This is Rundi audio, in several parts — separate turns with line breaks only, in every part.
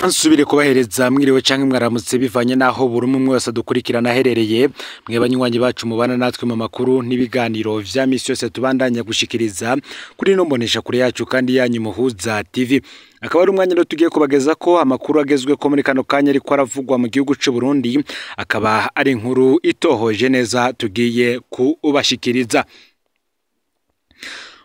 Nsubire kubahereza mwiriwe canke mwaramutse bivanye naho buri umwe wese dukurikirana aherereye mwe banywanyi bacu mubana natwe mu makuru n'ibiganiro vya misi yose tubandanya gushikiriza kuri no mbonesha kure yacu kandi yanyu Muhuza TV. Akaba ari umwanya tugiye kubageza ko amakuru agezwe ko muri kano kanya ariko aravugwa mu gihugu cy'u Burundi, akaba ari inkuru itohoje neza tugiye kubashikiriza.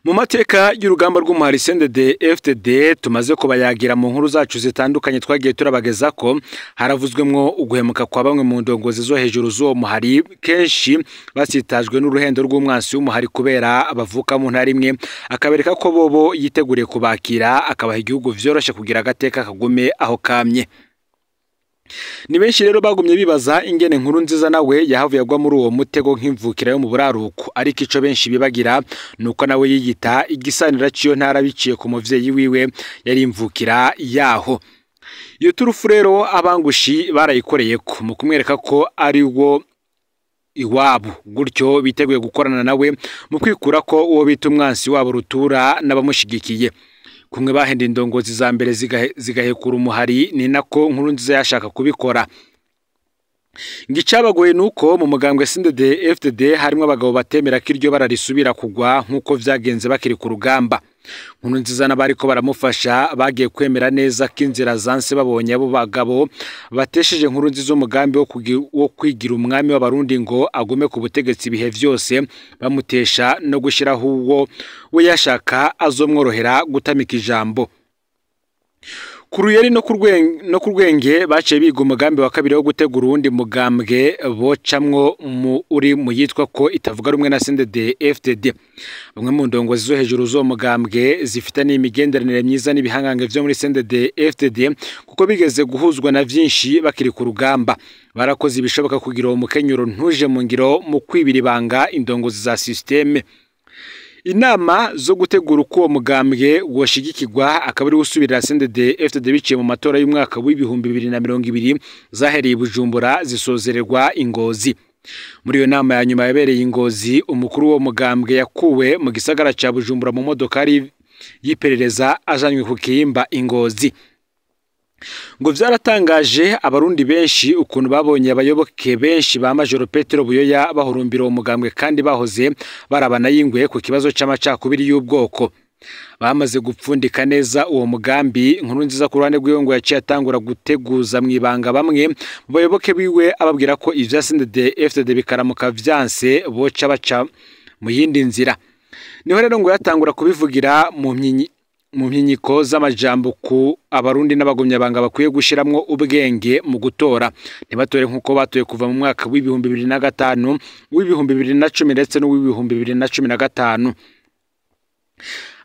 Mu mateka y'urugamba rw'umuhari CNDD-FDD tumaze kubayagira mu nkuru zacu zitandukanye twagiye turabageza ko haravuzwemwo uguhemuka kwa bamwe mu ndongozi zo hejuru z'uwo muhari, kenshi basitajwe n'uruhendo rw'umwansi w'umuhari kubera bavuka mu ntara imwe, akabereka ko bobo yiteguriye kubakira akabaha igihugu vyoroshe kugira agateka kagume aho kamye. Ni benshi rero bagumye bibaza ingene nkuru nziza nawe yahavuye agwa muri uwo mutego nk'imvukira yo mu buraruko, ariko ico benshi bibagira nuko nawe yiyita igisanira ciyo ntara biciye ku muvyeyi wiwe yari imvukira yaho. Iyo turufu rero abangushi barayikoreye ko mu kumwereka ko ari wo iwabo, gutyo biteguye gukorana nawe mu kwikura ko uwo bita umwansi wabo rutura n'abamushigikiye. Kumwe bahenda indongozi za mbere zigahekura umuhari, ni nako nkuru nziza yashaka kubikora. Ngicabagoye nuko mu mugambwe CNDD-FDD harimo abagabo batemera ko iryo bararisubira kugwa nkuko vyagenze bakiri ku rugamba. Nkuru nziza n'abariko baramufasha bagiye kwemera neza ko inzira zanse babonye abo bagabo batesheje nkuru nziza umugambi wo kwigira umwami w'abarundi ngo agume ku butegetsi bihe vyose, bamutesha no gushiraho uwo we yashaka azomworohera gutamika ijambo. Kuruyeri no kurwenge baciye biga umugambi wa kabiri wo gutegura uwundi mugambwe bocamwo uri mu yitwa ko itavuga rumwe na CNDD-FDD. Bamwe mu ndongozi zo hejuru zo mugambwe zifitanye imigenderanire myiza n'ibihangange vyo muri CNDD-FDD kuko bigeze guhuzwa na vyinshi bakiri ku rugamba. Barakoze ibishoboka kugira uwo mukenyuro ntuje mu ngiro mu kwibira ibanga indongozi za systeme. Inama zo gutegura uko uwo mugambwe woshigikirwa akaba ari usubirira CNDD-FDD biciye mu matora y'umwaka w'ibihumbi 2020 zahereye Bujumbura zisozererwa Ingozi. Muri iyo nama ya nyuma yabereye Ingozi, umukuru wo mugambwe yakuwe mu gisagara ca Bujumbura mu modokari yiperereza ajanywe ku Kiyimba Ingozi. Ngo vyaratangaje abarundi benshi ukuntu babonye abayoboke benshi ba Majoro Petero Buyoya bahurumbira uwo mugambwe kandi bahoze barabana yingwe ku kibazo c'amacakubiri y'ubwoko. Bamaze gupfundika neza uwo mugambi, nkuru nziza ku ruhande rw'iwe ngo yaciye atangura guteguza mwibanga bamwe mu bayoboke biwe ababwira ko ivya CNDD-FDD bikaramuka vyanse boca baca mu yindi nzira. Niho rero ngo yatangura kubivugira mu mpinyiko z'amajambo ku abarundi n'abagumya banga bakwiye gushiramwo ubwenge mu gutora, ntibatore nkuko batoye kuva mu mwaka w'ibihumbi 2005, w'ibihumbi 2010 ndetse n'uw'ibihumbi 2015.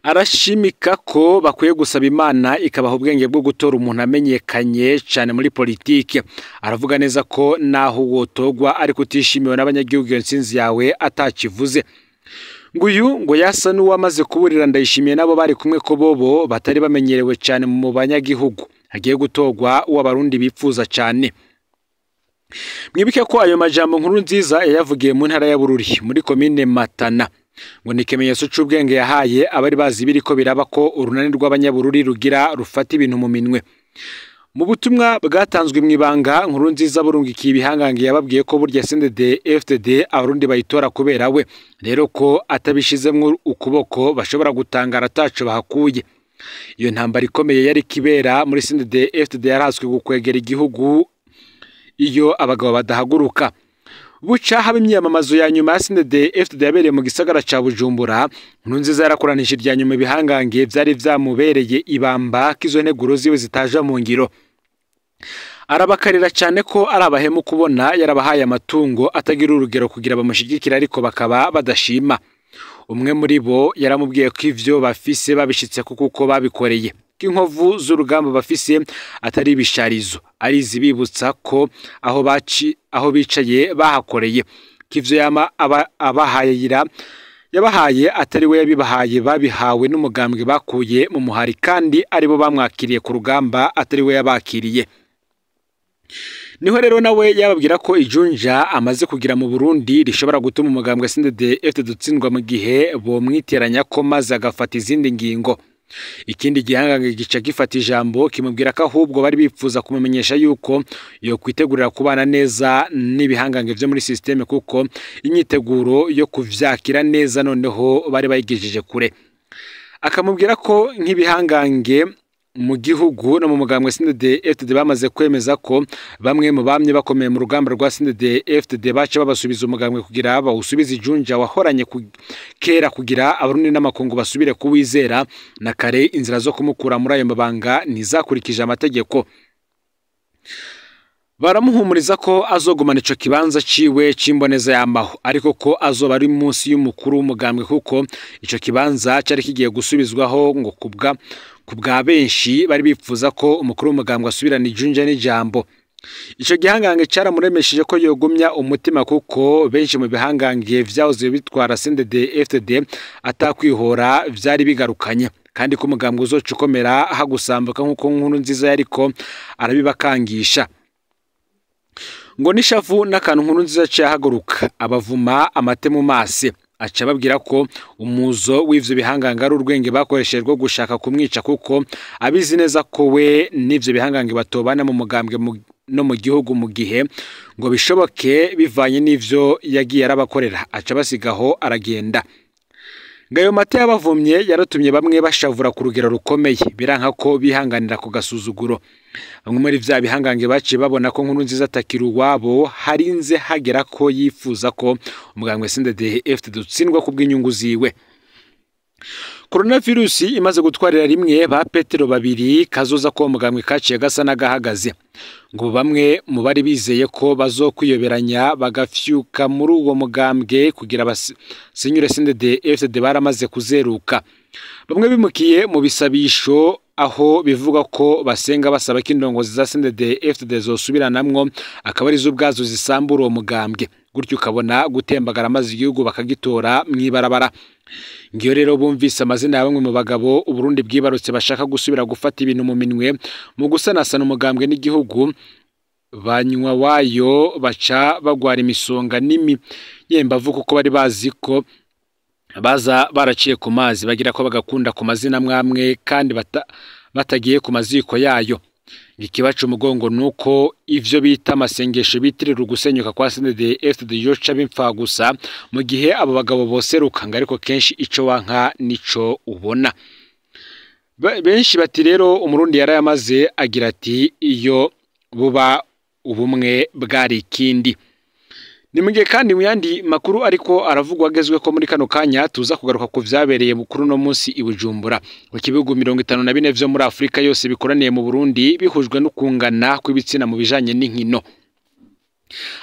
Arashimika ko bakwiye gusaba Imana ikabaha ubwenge bwo gutora umuntu amenyekanye cyane muri politike. Aravuga neza ko naho wotogwa ariko utishimiwe n'abanyagihugu iyo nsinzi yawe atakivuze. Nguyu ngo yasa n'uwamaze kuburira Ndayishimiye nabo bari kumwe ko bobo batari bamenyerewe cyane mu banyagihugu, hagiye gutogwa uw'abarundi bipfuza cyane. Mwibike ko ayo majambo nkuru nziza yayavugiye mu ntara ya Bururi muri komine Matana, ngo ni ikimenyetso c'ubwenge yahaye abari bazi biriko biraba ko urunani rw'abanyabururi rugira rufata ibintu mu minwe. Mu butumwa bwatanzwe mwibanga, nkuru nziza burungikiye ibihangange yababwiye ko burya CNDD-FDD abarundi bayitora kubera we, rero ko atabishizemwo ukuboko bashobora gutangara ataco bahakuye. Iyo ntambara ikomeye yari kibera muri CNDD-FDD yaraswe gukwegera igihugu iyo abagabo badahaguruka. Buca haba imyamamazo ya nyuma ya CNDD-FDD yabereye mu gisagara ca Bujumbura, nkuru nziza yarakoranije irya nyuma ibihangange vyari vyamubereye ibamba kizo neguro ziwe zitaja mu ngiro. Arabakarira cyane ko ari abahemu kubona yarabahaye amatungo atagira urugero kugira bamushigikira ariko bakaba badashima. Umwe muri bo yaramubwiye ko ivyo bafise babishitse kuko babikoreye, k'inkovu z'urugamba bafise atari ibisharizo, ari zibibutsa ko aho bicaye bahakoreye, k'ivyo yama yabahaye atari we yabibahaye, babihawe n'umugambwe bakuye mu muhari kandi aribo bamwakiriye ku rugamba atari we yabakiriye. Niho rero nawe yababwira ko ijunja amaze kugira mu Burundi rishobora gutuma umugambwe CNDD-FDD dutsindwa mu gihe bo mwiteranya ko maze agafata izindi ngingo. Ikindi gihangange gica gifata ijambo kimubwira ko ahubwo bari bipfuza kumumenyesha yuko yo kwitegurira kubana neza n'ibihangange byo muri systeme kuko inyiteguro yo kuvyakira neza noneho bari bayigejeje kure. Akamubwira ko nk'ibihangange mu gihugu no mu mugambwe CNDD-FDD bamaze kwemeza ko bamwe mu bamye bakomeye mu rugamba rwa CNDD-FDD baca babasubiza umugambwe kugira bawusubize ijunja wahoranye kera kugira abarundi n'amakungu basubire kuwizera na kare inzira zo kumukura muri ayo mabanga ntizakurikije amategeko. Baramuhumuriza ko azogumana ico kibanza ciwe cimboneza yamaho ariko ko azoba ari munsi y'umukuru w'umugambwe kuko ico kibanza cyari kigiye gusubizwaho ngo kubwa benshi bari bipfuza ko umukuru w'umugambwe asubirana ijunja n'ijambo. Ico gihangange caramuremesheje ko yogumya umutima kuko benshi mu bihangange vyahoze bitwara CNDD-FDD atakwihora vyari bigarukanye kandi ko umugambwe uzocukomera hagusambuka nkuko nkuru nziza yariko arabibakangisha. Ngo nishavu n'akantu nkuru nziza cyahaguruka abavuma amate mu mase aca babwira ko umuzo w'ivyo bihangange ari urwenge bakoresheje rwo gushaka kumwica kuko abizi neza ko we n'ivyo bihangange batobana mu mugambwe no mu gihugu mu gihe ngo bishoboke bivanye n'ivyo yagiye arabakorera aca basigaho aragenda. Ngayo mate y'abavumye yaratumye bamwe bashavura ku rugero rukomeye biranka ko bihanganira ku gasuzuguro. Bamwe muri vya bihangange baciye babona ko nkuru nziza takiru wabo harinze hagera ko yifuza ko umugambwe CNDD-FDD utsindwa ku bw'inyungu ziwe. Coronavirus imaze gutwarira rimwe ba Petero babiri kazoza ko umugambwe kaciye gasa nagahagaze. Ngo bamwe mu bari bizeye ko bazokwiyoberanya bagafyuka muri uwo mugambwe kugira abasenyure CNDD-FDD baramaze kuzeruka. Bamwe bimukiye mu bisabisho aho bivuga ko basenga basaba ko indongozi za CNDD-FDD zosubiranamwo akaba ari zo ubwazo zisambura uwo mugambwe gutyo ukabona gutembagara amazi igihugu bakagitora mwibarabara. Ngiyo rero bumvise amazina ya bamwe mu bagabo Uburundi bwibarutse bashaka gusubira gufata ibintu mu minwe mu gusanasana umugambwe n'igihugu banywa wayo baca bagwara imisonga n'imyembavu kuko bari bazi ko baza baraciye ku mazi bagira ko bagakunda ku mazina mwamwe kandi batagiye ku maziko yayo. Ikibacu umugongo nuko ivyo bita amasengesho bitirira ugusenyuka kwa CNDD-FDD yoca bimfa gusa mu gihe abo bagabo bose rukanga ariko kenshi ico wanka nico ubona. Benshi bati rero umurundi yarayamaze agira ati iyo buba ubumwe bwari ikindi. Nimugiye kandi mu yandi makuru ariko aravugwa agezwe ko muri kano kanya tuza kugaruka ku vyabereye mukuru no munsi i Bujumbura. Ku kibihugu 54 vyo muri Afrika yose bikoraniye mu Burundi bihujwe no kungana kw'ibitsina mu bijanye n'inkino.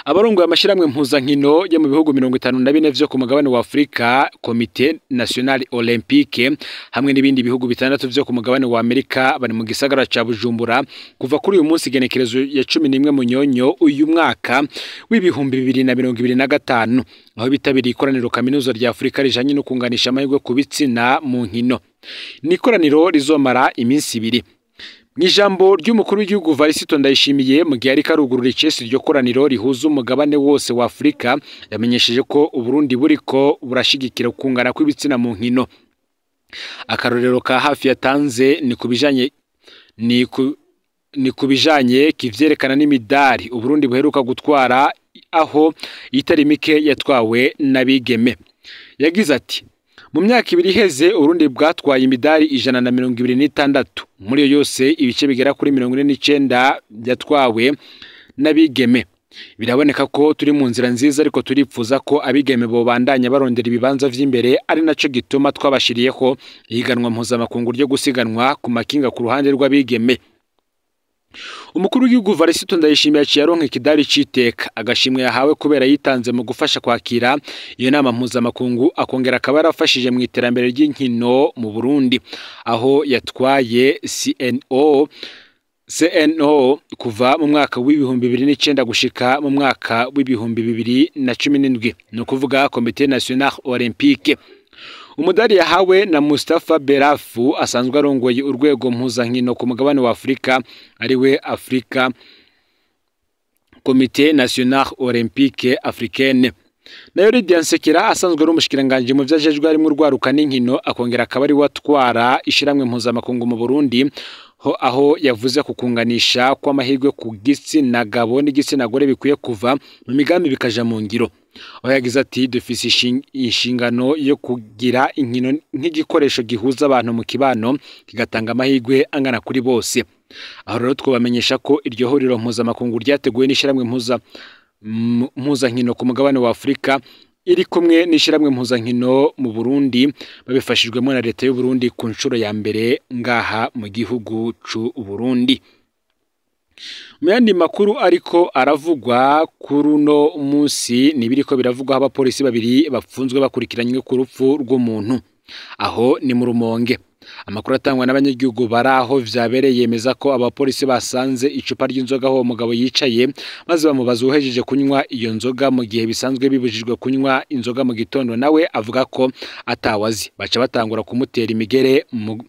Abarongoye amashiramwe mpuzankino yo mu bihugu 54 vyo ku mugabane wa Afrika, Comité National Olympique hamwe n'ibindi bihugu bitandatu vyo ku mugabane wa Amerika bari mu gisagara ca Bujumbura kuva kuri uyu munsi genekerezo ya 11 Munyonyo uyu mwaka w'ibihumbi 2025 aho bitabiriye ikoraniro kaminuza rya Afrika rijanye no kunganisha amahirwe ku bitsina mu nkino. Ni ikoraniro rizomara iminsi 2. Mw'ijambo ry'umukuru w'igihugu Varisito Ndayishimiye mu gihe ari karugurura icesi ryo koraniro rihuza umugabane wose wa Afrika yamenyesheje ko Uburundi buriko burashigikira kungana kw'ibitsina mu nkino. Akarorero ka hafi yatanze ni kubijanye kivyerekana n'imidari Uburundi buheruka gutwara aho itari mike yatwawe n'abigeme. Yagize ati mu myaka 2 iheze Urundi bwatwaye imidari 126 muri yo yose ibice bigera kuri 49 byatwawe n'abigeme. Biraboneka ko turi mu nzira nziza ariko turipfuza ko abigeme bo bandanya barondera ibibanza vy'imbere ari naco gituma twabashiriyeho ihiganwa mpuzamakungu ryo gusiganwa ku makinga ku ruhande rw'abigeme. Umukuru w'igihugu Varisito Ndayishimiye yaciye aronka ikidari citeka agashimwe yahawe kubera yitanze mu gufasha kwakira iyo nama mpuzamakungu akongera akaba yarafashije mu iterambere ry'inkino mu Burundi aho yatwaye CNO kuva mu mwaka w'ibihumbi 2009 gushika mu mwaka w'ibihumbi 2017 no kuvuga Comité National Olympique. Umudari yahawe na Mustafa Berafu asanzwe arongoye urwego mpuzankino ku mugabane wa Afrika ariwe Afrika Comité National Olympique Africaine. nayo Lydia Nsekera asanzwe ari umushikiranganje mu vyajejwe ari mu rwaruka n'inkino akongera akaba ari watwara ishiramwe mpuzamakungu mu Burundi aho yavuze kukunganisha kw'amahirwe ku gitsina gabo n'igitsina gore bikwiye kuva mu migambi bikaja mu ngiro. Aho yagize ati dufise inshingano yo kugira inkino nk'igikoresho gihuza abantu mu kibano kigatanga amahirwe angana kuri bose. Aho rero twabamenyesha ko iryo huriro mpuzamakungu ryateguwe n'ishiramwe mpuzankino ku mugabane wa Afrika iri kumwe n'ishiramwe mpuzankino mu Burundi babifashijwemo na leta y'u Burundi ku nshuro ya mbere ngaha mu gihugu c'u Burundi. Mu yandi makuru ariko aravugwa kuri uno munsi nibiriko biravugwa abapolisi babiri bapfunzwe bakurikiranywe ku rupfu rw'umuntu aho ni mu Rumonge. Amakuru atangwa n'abanyagihugu baraho vyabereye yemeza ko abapolisi basanze icupa ry'inzoga aho umugabo yicaye maze bamubaza uhejeje kunywa iyo nzoga mu gihe bisanzwe bibujijwe kunywa inzoga mu gitondo, nawe avuga ko atawazi. Baca batangura kumutera imigere mu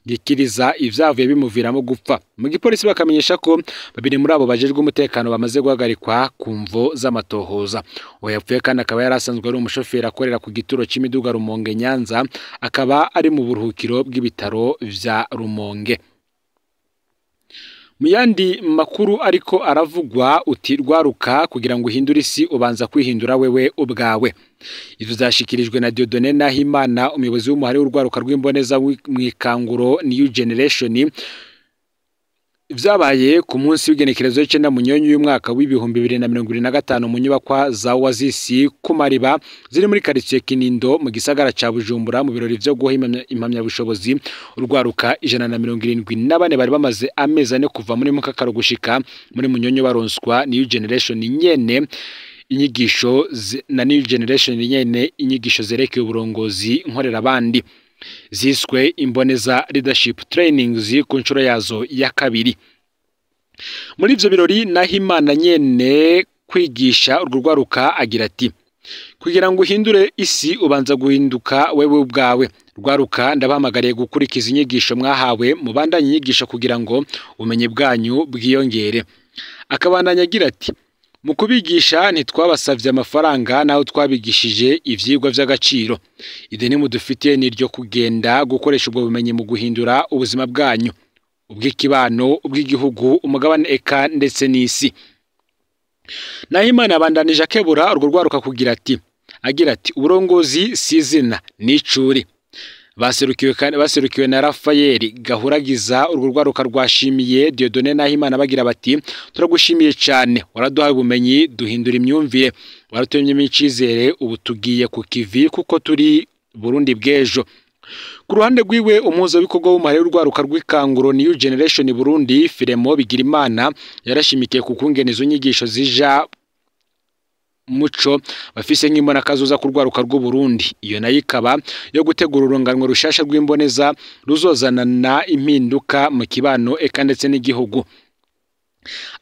gikiriza ivyavuye bimuviramo gupfa. Mu gipolisi bakamenyesha ko babiri muri abo bajejwe umutekano bamaze guhagarikwa ku mvo z'amatohoza. Uwo yapfuye kandi akaba yarasanzwe ari umushoferi akorera ku gituro c'imiduga Rumonge Nyanza, akaba ari mu buruhukiro bw'ibitaro vya Rumonge. Mu yandi makuru ariko aravugwa uti rwaruka kugira ngo uhindure isi ubanza kwihindura wewe ubwawe. Ivyo zashikirijwe na Dieudonné Nahimana umuyobozi w'umuhari w'urwaruka rw'imboneza mw'ikanguro New Generation vyabaye ku munsi w'igenekerezo y'icenda Munyonyo y'umwaka w'ibihumbi 2025 mu nyubakwa za Oasis ku Mariba ziri muri quartier Kinindo mu gisagara ca Bujumbura mu birori vyo guha impamya bushobozi urwaruka 174 bari bamaze amezi ane kuva muri mukakaro gushika muri Munyonyo baronswa New Generation nyene inyigisho na New Generation nyene inyigisho zerekeye uburongozi nkorera abandi ziswe imboneza leadership trainings ku nshuro yazo ya kabiri. Muri ivyo birori Nahimana nyene kwigisha urwo rwaruka agira ati kugira ngo uhindure isi ubanza guhinduka wewe ubwawe. Rwaruka ndabahamagariye gukurikiza inyigisho mwahawe mubandanye inyigisho kugira ngo ubumenyi bwanyu bwiyongere. Akabandanya agira ati mu kubigisha ntitwabasavye amafaranga naho twabigishije ivyigwa vy'agaciro. Ideni mudufitiye ni ryo kugenda gukoresha ubwo bumenyi mu guhindura ubuzima bwanyu, ubw'ikibano, ubw'igihugu, umugabane eka ndetse n'isi. Nahimana abandanije akebura urwo rwaruka agira ati uburongozi sizina n'icuri. Baserukiwe na Rafael Gahuragiza urwo rwaruka rwashimiye Dieudonné Nahimana bagira bati turagushimiye cyane, waraduhaye ubumenyi duhindura imyumvire, waratumye icizere, ubu tugiye ku kivi kuko turi Burundi bw'ejo. Ku ruhande rwiwe umuhuza w'ibikorwa w'umuhari w'urwaruka rw'ikanguro New Generation Burundi Firemo Bigirimana yarashimikiye ku kungena izo nyigisho zija muco bafise nk'imbona kazoza ku rwaruka rw'u Burundi. Iyo nayo ikaba yo gutegura urunganwe rushasha rw'imboneza ruzozanana impinduka mu kibano eka ndetse n'igihugu.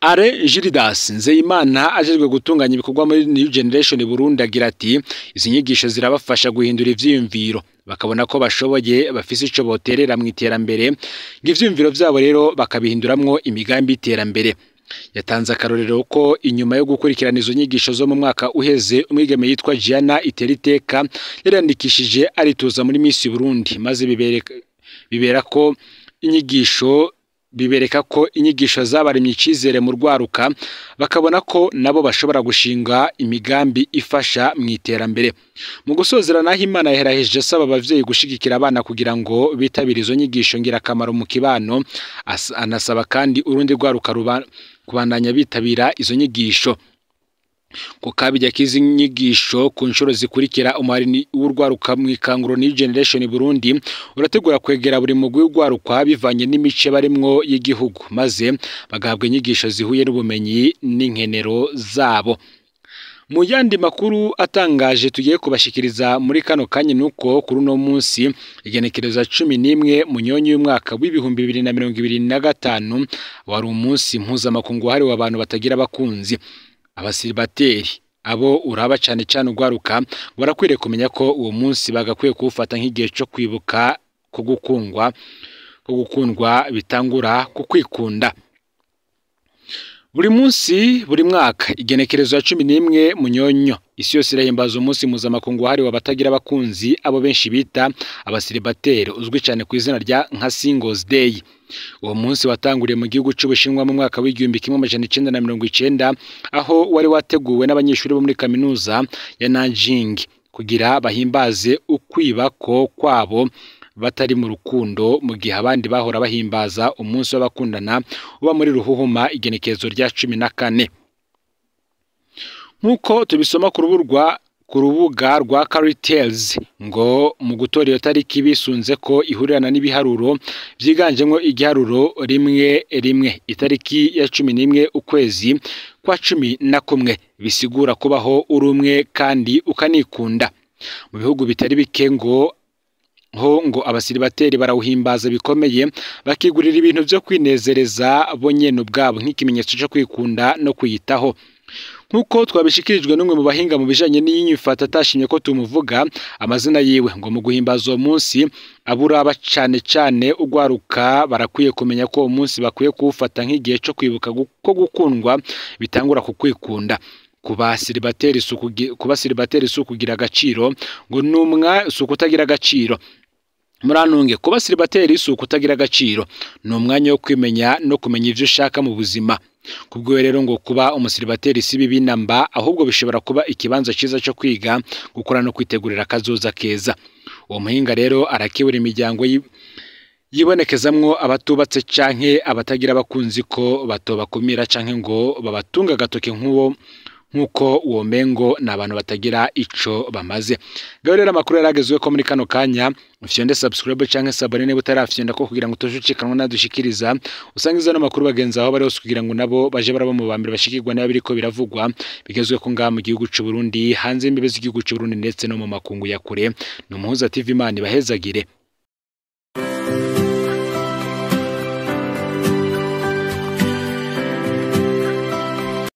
Are Gildas Nzeyimana ajejwe gutunganya ibikorwa muri New Generation Burundi agira ati izi nyigisho zirabafasha guhindura ivyiyumviro bakabona ko bashoboye bafise ico boterera mu iterambere, ivyiyumviro vyabo rero bakabihinduramwo imigambi y'iterambere. Yatanze akarorero ko inyuma yo gukurikirana izo nyigisho zo mu mwaka uheze umwigeme yitwa Gianna Iteriteka yarandikishije arituza muri Miss Burundi maze bibereka ko inyigisho zabaremye icizere mu rwaruka bakabona ko nabo bashobora gushinga imigambi ifasha mu iterambere. Mu gusozera Nahimana yaheraheje asaba abavyeyi gushigikira abana kugira ngo bitabire izo nyigisho ngirakamaro mu kibano, anasaba kandi urundi rwaruka kubandanya bitabira izo nyigisho. Kukabijya kizi nyigisho ku nshuro zikurikira umuhari w'urwaruka mu ikanguro New Generation Burundi urategura kwegera buri mugwi w'urwaruka bivanye n'imice barimwo y'igihugu maze bagahabwa inyigisho zihuye n'ubumenyi n'inkenero zabo. Mu yandi makuru atangaje tugiye kubashikiriza muri kano kanya nuko kuri uno munsi igenekereza 11 Munyonyo y'umwaka w'ibihumbi 2025 wari umunsi mpuzamakungu wahariwe abantu batagira abakunzi. Abasiribateri abo uraba cyane urwaruka barakwiriye kumenya ko uwo munsi bagakwiye kuwufata nk'igihe cyo kwibuka ko gukundwa bitangura ku kwikunda. Buri munsi buri mwaka igenekerezo ya 11 Munyonyo isi yose irahimbaza umunsi mpuzamakungu wahariwe abatagira abakunzi abo benshi bita abasilibateri uzwi cyane ku izina rya nka Singles Day. Uwo munsi watanguriye mu gihugu cy'Ubushinwa mu mwaka w'1990 aho wari wateguwe n'abanyeshuri bo muri kaminuza ya Nanjing kugira bahimbaze ukwibako kwabo batari mu rukundo, mu gihe abandi bahora bahimbaza umunsi w'abakundana uba muri Ruhuhuma igenekerezo rya 14. Nkuko tubisoma ku rubuga rwa Caritels ngo mu gutora iyo tariki bisunze ko ihurirana n'ibiharuro byiganjemo igiharuro rimwe itariki ya 11 ukwezi kwa 11 bisigura kubaho uri umwe kandi ukanikunda. Mu bihugu bitari bike ngo abasilibateri barawuhimbaza bikomeye, bakigurira ibintu byo kwinezereza bo nyene ubwabo nk'ikimenyetso cyo kwikunda no kwiyitaho. Nkuko twabishikirijwe n'umwe mu bahinga mu bijanye n'inyifato atashimye ko tumuvuga amazina yiwe, ngo mu guhimbaza uwo munsi aburaba cyane ugwaruka barakwiye kumenya ko uwo munsi bakwiye kuwufata nk'igihe cyo kwibuka ko gukundwa bitangura ku kwikunda. Kuba silibateri kugira agaciro ngo numwa kutagira agaciro. Murantunge, kuba silibateri kutagira agaciro ni umwanya wo kwimenya no kumenya ivyo ushaka mu buzima. Kubwo rero ngo kuba umusilibateri si bibi namba, ahubwo bishobora kuba ikibanza cyiza cyo kwiga, gukora no kwitegurira akazoza keza. Uwo muhinga rero arakebura imiryango yibonekezamwo abatubatse canke abatagira abakunzi ko batobakumira canke ngo babatunga agatoke nkuko uwo mengo n'abantu batagira ico bamaze. Gaho rero amakuru yaragezwe ko muri kano kanya ufyonde subscribe canke sabone niba utarafyonda ko kugira ngo tujucikanwa nadushikiriza usangiza no makuru bagenza aho bari hose kugira ngo nabo baje baraba mu bambere bashikirwa nayo biriko biravugwa bigezwe ko ngaha mu gihugu cy'u Burundi, hanze y'imbibe z'igihugu cy'u Burundi ndetse no mu makungu ya kure. No Muhuza TV Imana ibahezagire.